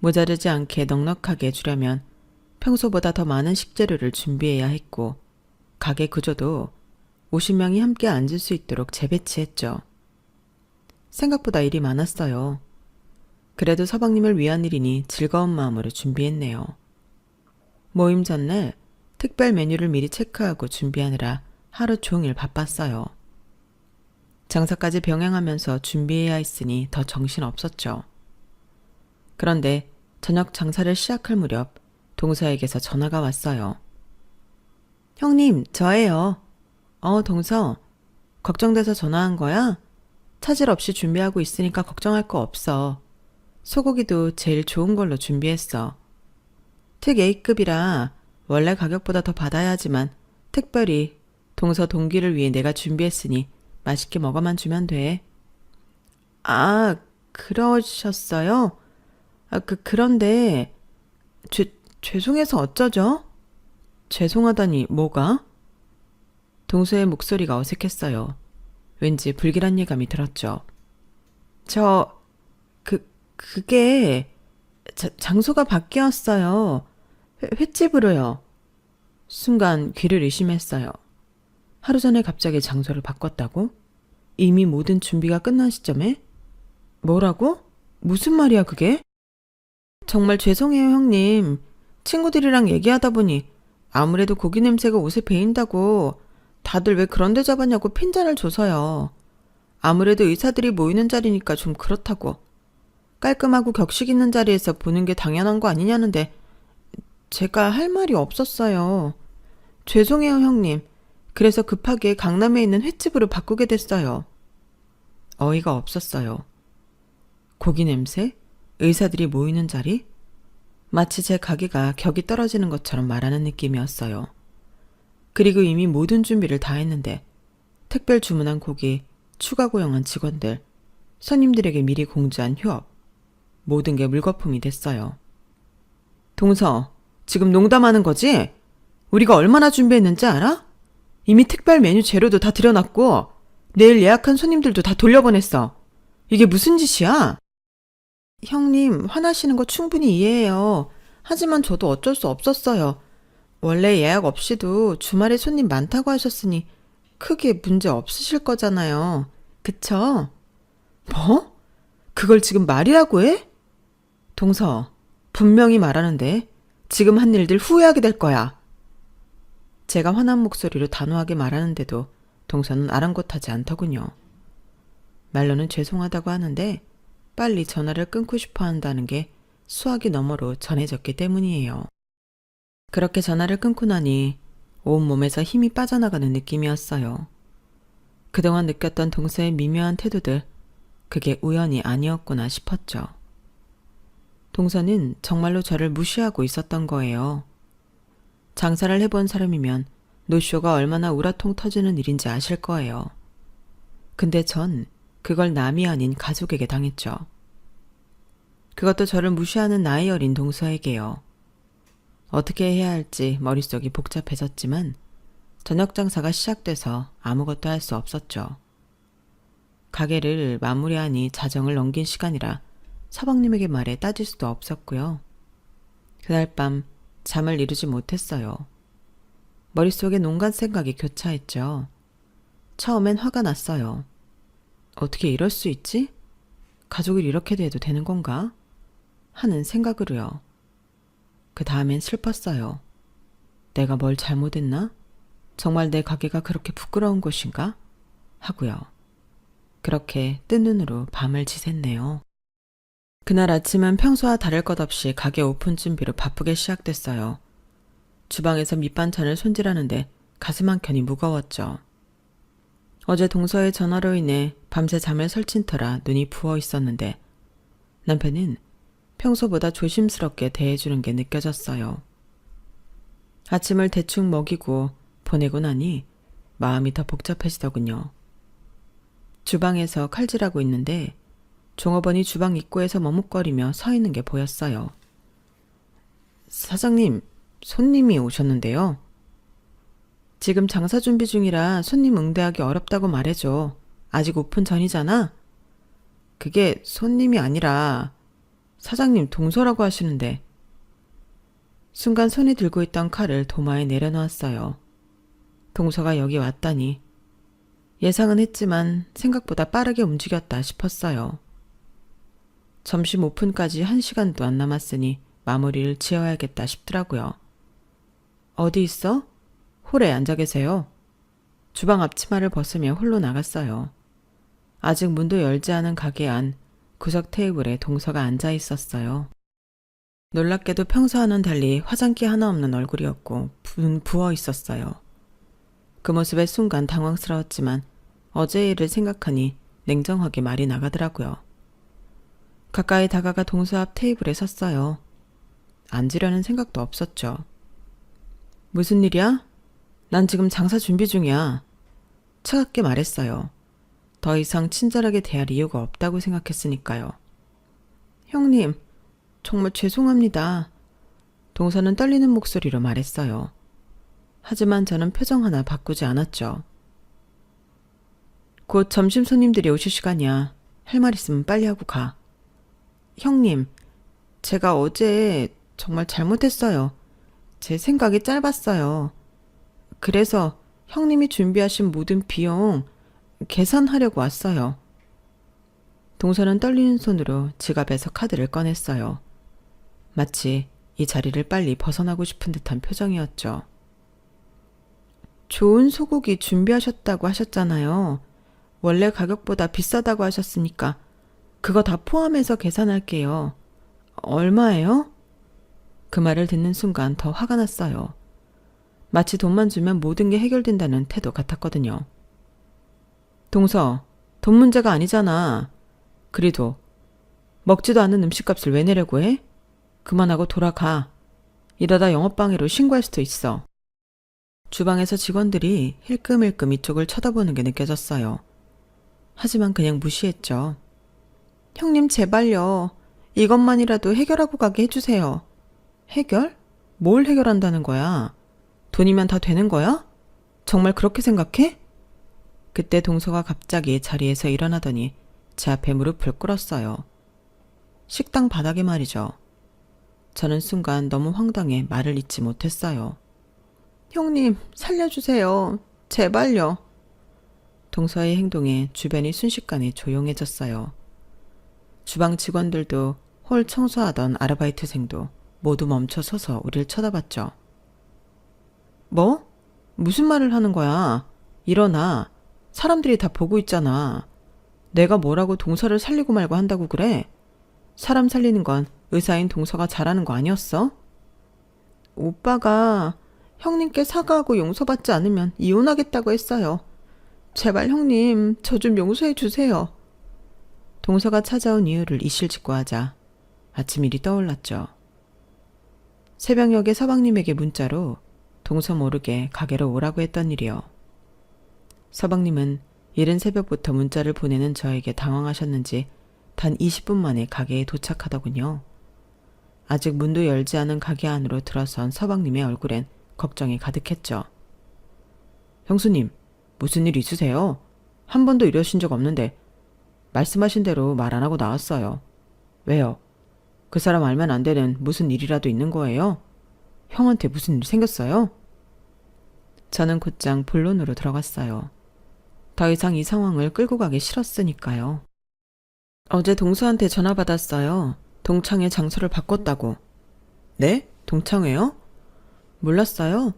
모자르지 않게 넉넉하게 주려면 평소보다 더 많은 식재료를 준비해야 했고 가게 구조도 50명이 함께 앉을 수 있도록 재배치했죠. 생각보다 일이 많았어요. 그래도 서방님을 위한 일이니 즐거운 마음으로 준비했네요. 모임 전날 특별 메뉴를 미리 체크하고 준비하느라 하루 종일 바빴어요. 장사까지 병행하면서 준비해야 했으니 더 정신없었죠. 그런데 저녁 장사를 시작할 무렵 동서에게서 전화가 왔어요. 형님, 저예요. 동서. 걱정돼서 전화한 거야? 차질 없이 준비하고 있으니까 걱정할 거 없어. 소고기도 제일 좋은 걸로 준비했어. 특 A급이라 원래 가격보다 더 받아야 하지만 특별히 동서 동기를 위해 내가 준비했으니 맛있게 먹어만 주면 돼. 그러셨어요? 그런데 죄송해서 어쩌죠? 죄송하다니 뭐가? 동서의 목소리가 어색했어요. 왠지 불길한 예감이 들었죠. 그게 장소가 바뀌었어요. 횟집으로요. 순간 귀를 의심했어요. 하루 전에 갑자기 장소를 바꿨다고? 이미 모든 준비가 끝난 시점에? 뭐라고? 무슨 말이야 그게? 정말 죄송해요 형님. 친구들이랑 얘기하다 보니 아무래도 고기 냄새가 옷에 배인다고 다들 왜 그런 데 잡았냐고 핀잔을 줘서요. 아무래도 의사들이 모이는 자리니까 좀 그렇다고. 깔끔하고 격식 있는 자리에서 보는 게 당연한 거 아니냐는데 제가 할 말이 없었어요. 죄송해요 형님. 그래서 급하게 강남에 있는 횟집으로 바꾸게 됐어요. 어이가 없었어요. 고기 냄새? 의사들이 모이는 자리? 마치 제 가게가 격이 떨어지는 것처럼 말하는 느낌이었어요. 그리고 이미 모든 준비를 다 했는데 특별 주문한 고기, 추가 고용한 직원들, 손님들에게 미리 공지한 휴업. 모든 게 물거품이 됐어요. 동서, 지금 농담하는 거지? 우리가 얼마나 준비했는지 알아? 이미 특별 메뉴 재료도 다 들여놨고 내일 예약한 손님들도 다 돌려보냈어. 이게 무슨 짓이야? 형님, 화나시는 거 충분히 이해해요. 하지만 저도 어쩔 수 없었어요. 원래 예약 없이도 주말에 손님 많다고 하셨으니 크게 문제 없으실 거잖아요. 그쵸? 뭐? 그걸 지금 말이라고 해? 동서, 분명히 말하는데 지금 한 일들 후회하게 될 거야. 제가 화난 목소리로 단호하게 말하는데도 동서는 아랑곳하지 않더군요. 말로는 죄송하다고 하는데 빨리 전화를 끊고 싶어 한다는 게 수화기 너머로 전해졌기 때문이에요. 그렇게 전화를 끊고 나니 온몸에서 힘이 빠져나가는 느낌이었어요. 그동안 느꼈던 동서의 미묘한 태도들, 그게 우연이 아니었구나 싶었죠. 동서는 정말로 저를 무시하고 있었던 거예요. 장사를 해본 사람이면 노쇼가 얼마나 우라통 터지는 일인지 아실 거예요. 근데 전 그걸 남이 아닌 가족에게 당했죠. 그것도 저를 무시하는 나이 어린 동서에게요. 어떻게 해야 할지 머릿속이 복잡해졌지만 저녁 장사가 시작돼서 아무것도 할 수 없었죠. 가게를 마무리하니 자정을 넘긴 시간이라 서방님에게 말해 따질 수도 없었고요. 그날 밤 잠을 이루지 못했어요. 머릿속에 온갖 생각이 교차했죠. 처음엔 화가 났어요. 어떻게 이럴 수 있지? 가족을 이렇게 대해도 되는 건가? 하는 생각으로요. 그 다음엔 슬펐어요. 내가 뭘 잘못했나? 정말 내 가게가 그렇게 부끄러운 곳인가? 하고요. 그렇게 뜬 눈으로 밤을 지샜네요. 그날 아침은 평소와 다를 것 없이 가게 오픈 준비로 바쁘게 시작됐어요. 주방에서 밑반찬을 손질하는데 가슴 한켠이 무거웠죠. 어제 동서의 전화로 인해 밤새 잠을 설친 터라 눈이 부어 있었는데 남편은 평소보다 조심스럽게 대해주는 게 느껴졌어요. 아침을 대충 먹이고 보내고 나니 마음이 더 복잡해지더군요. 주방에서 칼질하고 있는데 종업원이 주방 입구에서 머뭇거리며 서 있는 게 보였어요. 사장님, 손님이 오셨는데요. 지금 장사 준비 중이라 손님 응대하기 어렵다고 말해줘. 아직 오픈 전이잖아? 그게 손님이 아니라 사장님 동서라고 하시는데. 순간 손이 들고 있던 칼을 도마에 내려놓았어요. 동서가 여기 왔다니. 예상은 했지만 생각보다 빠르게 움직였다 싶었어요. 점심 오픈까지 1시간도 안 남았으니 마무리를 지어야겠다 싶더라고요. 어디 있어? 홀에 앉아 계세요. 주방 앞치마를 벗으며 홀로 나갔어요. 아직 문도 열지 않은 가게 안 구석 테이블에 동서가 앉아 있었어요. 놀랍게도 평소와는 달리 화장기 하나 없는 얼굴이었고 부어 있었어요. 그 모습에 순간 당황스러웠지만 어제의 일을 생각하니 냉정하게 말이 나가더라고요. 가까이 다가가 동서 앞 테이블에 섰어요. 앉으려는 생각도 없었죠. 무슨 일이야? 난 지금 장사 준비 중이야. 차갑게 말했어요. 더 이상 친절하게 대할 이유가 없다고 생각했으니까요. 형님, 정말 죄송합니다. 동서는 떨리는 목소리로 말했어요. 하지만 저는 표정 하나 바꾸지 않았죠. 곧 점심 손님들이 오실 시간이야. 할 말 있으면 빨리 하고 가. 형님, 제가 어제 정말 잘못했어요. 제 생각이 짧았어요. 그래서 형님이 준비하신 모든 비용 계산하려고 왔어요. 동서는 떨리는 손으로 지갑에서 카드를 꺼냈어요. 마치 이 자리를 빨리 벗어나고 싶은 듯한 표정이었죠. 좋은 소고기 준비하셨다고 하셨잖아요. 원래 가격보다 비싸다고 하셨으니까 그거 다 포함해서 계산할게요. 얼마예요? 그 말을 듣는 순간 더 화가 났어요. 마치 돈만 주면 모든 게 해결된다는 태도 같았거든요. 동서, 돈 문제가 아니잖아. 그래도 먹지도 않는 음식값을 왜 내려고 해? 그만하고 돌아가. 이러다 영업방해로 신고할 수도 있어. 주방에서 직원들이 힐끔힐끔 이쪽을 쳐다보는 게 느껴졌어요. 하지만 그냥 무시했죠. 형님 제발요. 이것만이라도 해결하고 가게 해주세요. 해결? 뭘 해결한다는 거야? 돈이면 다 되는 거야? 정말 그렇게 생각해? 그때 동서가 갑자기 자리에서 일어나더니 제 앞에 무릎을 꿇었어요. 식당 바닥에 말이죠. 저는 순간 너무 황당해 말을 잇지 못했어요. 형님, 살려주세요. 제발요. 동서의 행동에 주변이 순식간에 조용해졌어요. 주방 직원들도 홀 청소하던 아르바이트생도 모두 멈춰서서 우릴 쳐다봤죠. 뭐? 무슨 말을 하는 거야? 일어나. 사람들이 다 보고 있잖아. 내가 뭐라고 동서를 살리고 말고 한다고 그래? 사람 살리는 건 의사인 동서가 잘하는 거 아니었어? 오빠가 형님께 사과하고 용서받지 않으면 이혼하겠다고 했어요. 제발 형님, 저 좀 용서해 주세요. 동서가 찾아온 이유를 이실직고 하자 아침 일이 떠올랐죠. 새벽녘에 서방님에게 문자로 동서 모르게 가게로 오라고 했던 일이요. 서방님은 이른 새벽부터 문자를 보내는 저에게 당황하셨는지 단 20분 만에 가게에 도착하더군요. 아직 문도 열지 않은 가게 안으로 들어선 서방님의 얼굴엔 걱정이 가득했죠. 형수님, 무슨 일 있으세요? 한 번도 이러신 적 없는데 말씀하신 대로 말 안 하고 나왔어요. 왜요? 그 사람 알면 안 되는 무슨 일이라도 있는 거예요? 형한테 무슨 일 생겼어요? 저는 곧장 본론으로 들어갔어요. 더 이상 이 상황을 끌고 가기 싫었으니까요. 어제 동서한테 전화 받았어요. 동창회 장소를 바꿨다고. 네? 동창회요? 몰랐어요?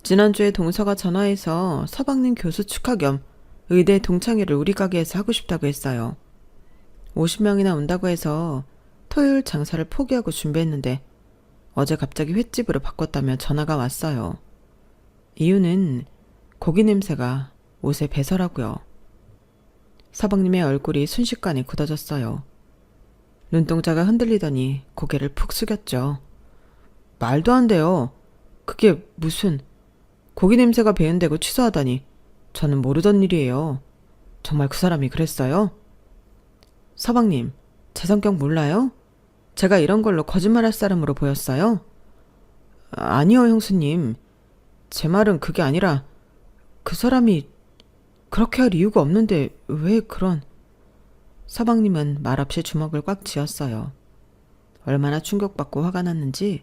지난주에 동서가 전화해서 서방님 교수 축하 겸 의대 동창회를 우리 가게에서 하고 싶다고 했어요. 50명이나 온다고 해서 토요일 장사를 포기하고 준비했는데 어제 갑자기 횟집으로 바꿨다며 전화가 왔어요. 이유는 고기 냄새가 옷에 배서라고요. 서방님의 얼굴이 순식간에 굳어졌어요. 눈동자가 흔들리더니 고개를 푹 숙였죠. 말도 안 돼요. 그게 무슨 고기 냄새가 배은다고 취소하다니 저는 모르던 일이에요. 정말 그 사람이 그랬어요? 서방님, 제 성격 몰라요? 제가 이런 걸로 거짓말할 사람으로 보였어요? 아니요, 형수님. 제 말은 그게 아니라 그 사람이 그렇게 할 이유가 없는데 왜 그런... 서방님은 말없이 주먹을 꽉 쥐었어요. 얼마나 충격받고 화가 났는지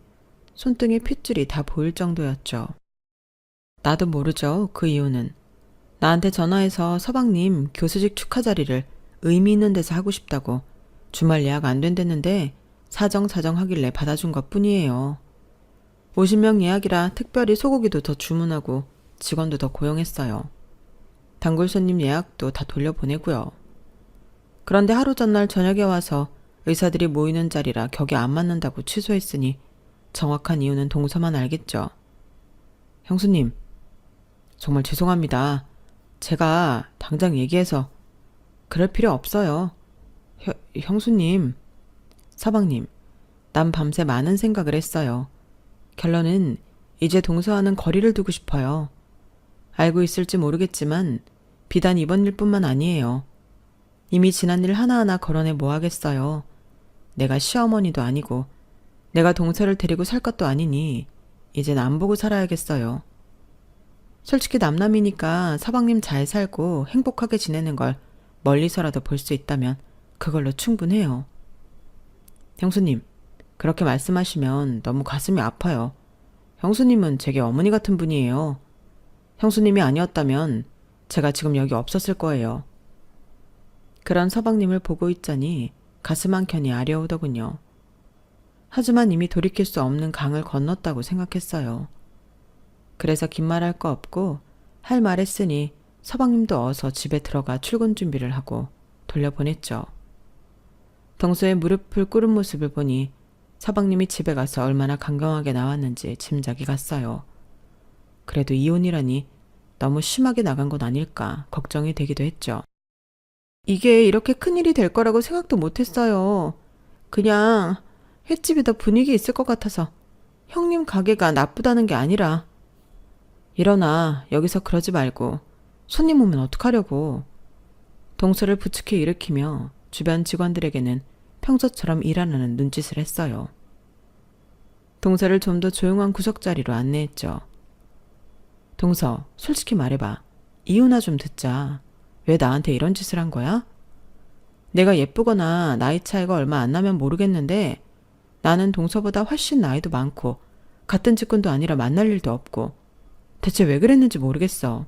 손등에 핏줄이 다 보일 정도였죠. 나도 모르죠, 그 이유는. 나한테 전화해서 서방님 교수직 축하 자리를 의미 있는 데서 하고 싶다고 주말 예약 안 된댔는데 사정 하길래 받아준 것뿐이에요. 50명 예약이라 특별히 소고기도 더 주문하고 직원도 더 고용했어요. 단골 손님 예약도 다 돌려보내고요. 그런데 하루 전날 저녁에 와서 의사들이 모이는 자리라 격이 안 맞는다고 취소했으니 정확한 이유는 동서만 알겠죠. 형수님, 정말 죄송합니다. 제가 당장 얘기해서 그럴 필요 없어요. 형수님, 서방님, 난 밤새 많은 생각을 했어요. 결론은 이제 동서와는 거리를 두고 싶어요. 알고 있을지 모르겠지만 비단 이번 일뿐만 아니에요. 이미 지난 일 하나하나 거론해 뭐 하겠어요. 내가 시어머니도 아니고 내가 동서를 데리고 살 것도 아니니 이젠 안 보고 살아야겠어요. 솔직히 남남이니까 서방님 잘 살고 행복하게 지내는 걸 멀리서라도 볼 수 있다면 그걸로 충분해요. 형수님, 그렇게 말씀하시면 너무 가슴이 아파요. 형수님은 제게 어머니 같은 분이에요. 형수님이 아니었다면 제가 지금 여기 없었을 거예요. 그런 서방님을 보고 있자니 가슴 한켠이 아려오더군요. 하지만 이미 돌이킬 수 없는 강을 건넜다고 생각했어요. 그래서 긴 말 할 거 없고 할 말 했으니 서방님도 어서 집에 들어가 출근 준비를 하고 돌려보냈죠. 동서의 무릎을 꿇은 모습을 보니 서방님이 집에 가서 얼마나 강경하게 나왔는지 짐작이 갔어요. 그래도 이혼이라니 너무 심하게 나간 건 아닐까 걱정이 되기도 했죠. 이게 이렇게 큰일이 될 거라고 생각도 못했어요. 그냥 횟집이 더 분위기 있을 것 같아서 형님 가게가 나쁘다는 게 아니라. 일어나, 여기서 그러지 말고 손님 오면 어떡하려고. 동서를 부축해 일으키며 주변 직원들에게는 평소처럼 일하라는 눈짓을 했어요. 동서를 좀 더 조용한 구석자리로 안내했죠. 동서, 솔직히 말해봐. 이유나 좀 듣자. 왜 나한테 이런 짓을 한 거야? 내가 예쁘거나 나이 차이가 얼마 안 나면 모르겠는데 나는 동서보다 훨씬 나이도 많고 같은 직군도 아니라 만날 일도 없고 대체 왜 그랬는지 모르겠어.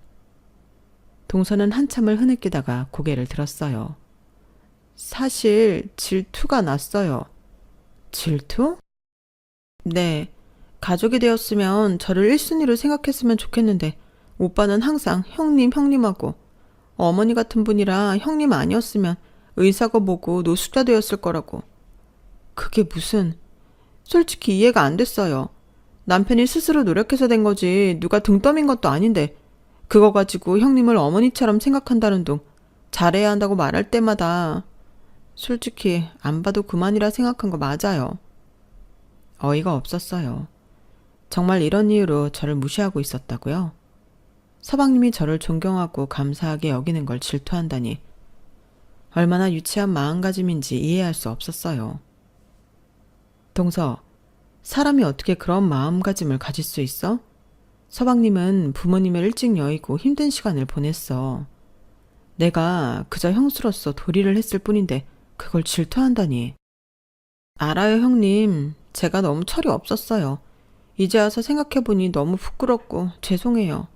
동서는 한참을 흐느끼다가 고개를 들었어요. 사실 질투가 났어요. 질투? 네. 가족이 되었으면 저를 1순위로 생각했으면 좋겠는데 오빠는 항상 형님 형님하고 어머니 같은 분이라 형님 아니었으면 의사고 뭐고 노숙자 되었을 거라고. 그게 무슨... 솔직히 이해가 안 됐어요. 남편이 스스로 노력해서 된 거지 누가 등 떠민 것도 아닌데 그거 가지고 형님을 어머니처럼 생각한다는 둥 잘해야 한다고 말할 때마다 솔직히 안 봐도 그만이라 생각한 거 맞아요. 어이가 없었어요. 정말 이런 이유로 저를 무시하고 있었다고요? 서방님이 저를 존경하고 감사하게 여기는 걸 질투한다니 얼마나 유치한 마음가짐인지 이해할 수 없었어요. 동서, 사람이 어떻게 그런 마음가짐을 가질 수 있어? 서방님은 부모님을 일찍 여의고 힘든 시간을 보냈어. 내가 그저 형수로서 도리를 했을 뿐인데 그걸 질투한다니. 알아요, 형님. 제가 너무 철이 없었어요. 이제 와서 생각해보니 너무 부끄럽고 죄송해요.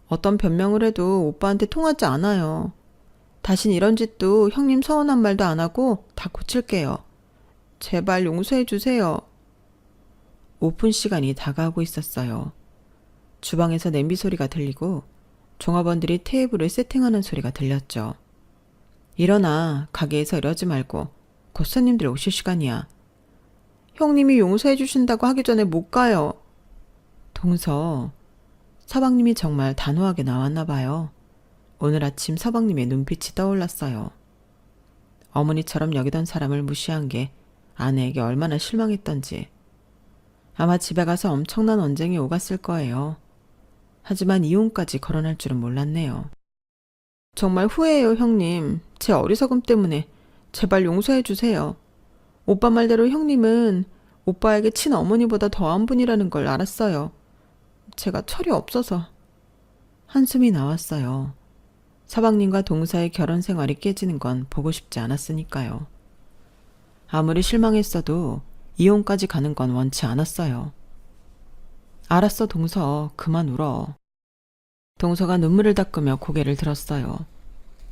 어떤 변명을 해도 오빠한테 통하지 않아요. 다신 이런 짓도 형님 서운한 말도 안 하고 다 고칠게요. 제발 용서해 주세요. 오픈 시간이 다가오고 있었어요. 주방에서 냄비 소리가 들리고 종업원들이 테이블을 세팅하는 소리가 들렸죠. 일어나, 가게에서 이러지 말고 곧 손님들 오실 시간이야. 형님이 용서해 주신다고 하기 전에 못 가요. 동서, 서방님이 정말 단호하게 나왔나 봐요. 오늘 아침 서방님의 눈빛이 떠올랐어요. 어머니처럼 여기던 사람을 무시한 게 아내에게 얼마나 실망했던지. 아마 집에 가서 엄청난 언쟁이 오갔을 거예요. 하지만 이혼까지 거론할 줄은 몰랐네요. 정말 후회해요, 형님. 제 어리석음 때문에 제발 용서해 주세요. 오빠 말대로 형님은 오빠에게 친어머니보다 더한 분이라는 걸 알았어요. 제가 철이 없어서. 한숨이 나왔어요. 서방님과 동서의 결혼 생활이 깨지는 건 보고 싶지 않았으니까요. 아무리 실망했어도 이혼까지 가는 건 원치 않았어요. 알았어, 동서. 그만 울어. 동서가 눈물을 닦으며 고개를 들었어요.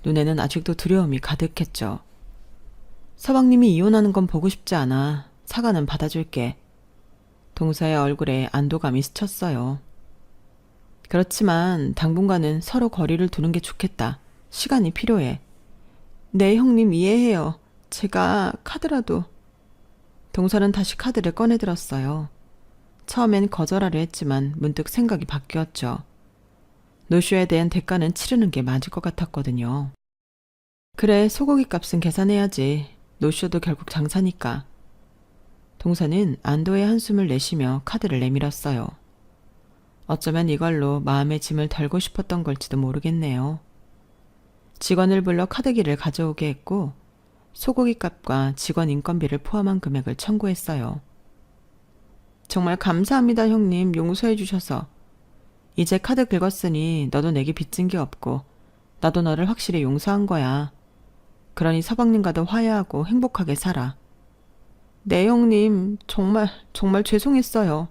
눈에는 아직도 두려움이 가득했죠. 서방님이 이혼하는 건 보고 싶지 않아. 사과는 받아줄게. 동서의 얼굴에 안도감이 스쳤어요. 그렇지만 당분간은 서로 거리를 두는 게 좋겠다. 시간이 필요해. 네, 형님 이해해요. 제가 카드라도... 동서는 다시 카드를 꺼내들었어요. 처음엔 거절하려 했지만 문득 생각이 바뀌었죠. 노쇼에 대한 대가는 치르는 게 맞을 것 같았거든요. 그래, 소고기 값은 계산해야지. 노쇼도 결국 장사니까. 동서는 안도의 한숨을 내쉬며 카드를 내밀었어요. 어쩌면 이걸로 마음의 짐을 덜고 싶었던 걸지도 모르겠네요. 직원을 불러 카드기를 가져오게 했고 소고기 값과 직원 인건비를 포함한 금액을 청구했어요. 정말 감사합니다, 형님. 용서해 주셔서. 이제 카드 긁었으니 너도 내게 빚진 게 없고 나도 너를 확실히 용서한 거야. 그러니 서방님과도 화해하고 행복하게 살아. 네, 형님. 정말 죄송했어요.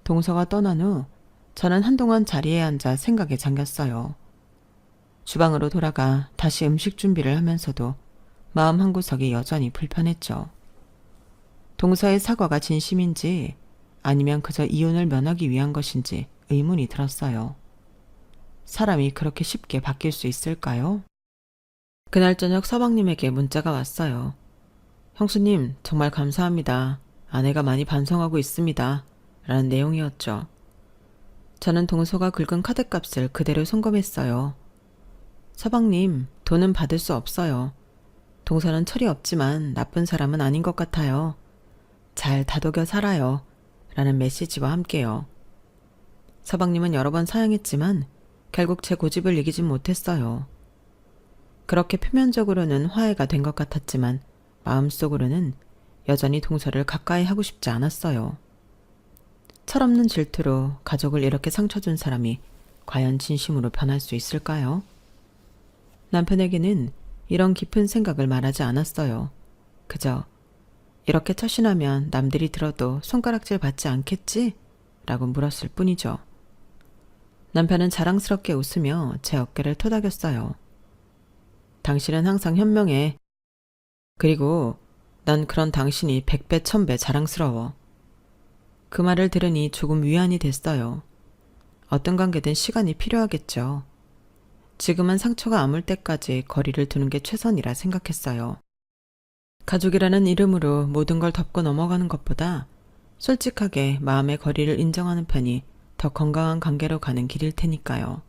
동서가 떠난 후 저는 한동안 자리에 앉아 생각에 잠겼어요. 주방으로 돌아가 다시 음식 준비를 하면서도 마음 한구석이 여전히 불편했죠. 동서의 사과가 진심인지 아니면 그저 이혼을 면하기 위한 것인지 의문이 들었어요. 사람이 그렇게 쉽게 바뀔 수 있을까요? 그날 저녁 서방님에게 문자가 왔어요. 형수님, 정말 감사합니다. 아내가 많이 반성하고 있습니다. 라는 내용이었죠. 저는 동서가 긁은 카드값을 그대로 송금했어요. 서방님, 돈은 받을 수 없어요. 동서는 철이 없지만 나쁜 사람은 아닌 것 같아요. 잘 다독여 살아요. 라는 메시지와 함께요. 서방님은 여러 번 사양했지만 결국 제 고집을 이기진 못했어요. 그렇게 표면적으로는 화해가 된 것 같았지만 마음속으로는 여전히 동서를 가까이 하고 싶지 않았어요. 철없는 질투로 가족을 이렇게 상처 준 사람이 과연 진심으로 변할 수 있을까요? 남편에게는 이런 깊은 생각을 말하지 않았어요. 그저 이렇게 처신하면 남들이 들어도 손가락질 받지 않겠지? 라고 물었을 뿐이죠. 남편은 자랑스럽게 웃으며 제 어깨를 토닥였어요. 당신은 항상 현명해. 그리고 난 그런 당신이 100배, 1000배 자랑스러워. 그 말을 들으니 조금 위안이 됐어요. 어떤 관계든 시간이 필요하겠죠. 지금은 상처가 아물 때까지 거리를 두는 게 최선이라 생각했어요. 가족이라는 이름으로 모든 걸 덮고 넘어가는 것보다 솔직하게 마음의 거리를 인정하는 편이 더 건강한 관계로 가는 길일 테니까요.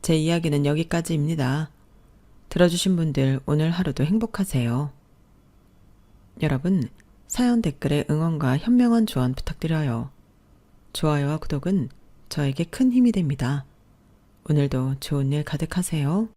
제 이야기는 여기까지입니다. 들어주신 분들 오늘 하루도 행복하세요. 여러분, 사연 댓글에 응원과 현명한 조언 부탁드려요. 좋아요와 구독은 저에게 큰 힘이 됩니다. 오늘도 좋은 일 가득하세요.